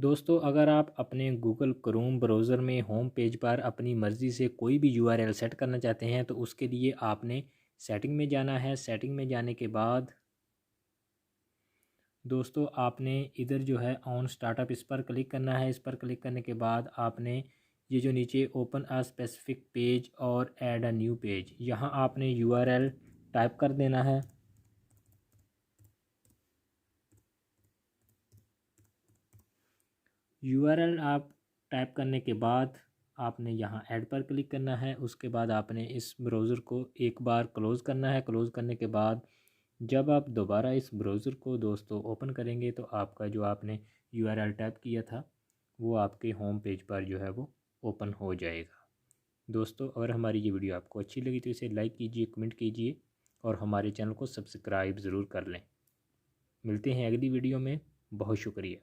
दोस्तों, अगर आप अपने गूगल क्रोम ब्राउज़र में होम पेज पर अपनी मर्ज़ी से कोई भी यूआरएल सेट करना चाहते हैं तो उसके लिए आपने सेटिंग में जाना है। सेटिंग में जाने के बाद दोस्तों आपने इधर जो है ऑन स्टार्टअप इस पर क्लिक करना है। इस पर क्लिक करने के बाद आपने ये जो नीचे ओपन अ स्पेसिफिक पेज और ऐड अ न्यू पेज, यहाँ आपने यूआरएल टाइप कर देना है। यूआरएल आप टाइप करने के बाद आपने यहाँ ऐड पर क्लिक करना है। उसके बाद आपने इस ब्राउज़र को एक बार क्लोज़ करना है। क्लोज़ करने के बाद जब आप दोबारा इस ब्राउज़र को दोस्तों ओपन करेंगे तो आपका जो आपने यूआरएल टाइप किया था वो आपके होम पेज पर जो है वो ओपन हो जाएगा। दोस्तों, अगर हमारी ये वीडियो आपको अच्छी लगी तो इसे लाइक कीजिए, कमेंट कीजिए और हमारे चैनल को सब्सक्राइब ज़रूर कर लें। मिलते हैं अगली वीडियो में। बहुत शुक्रिया।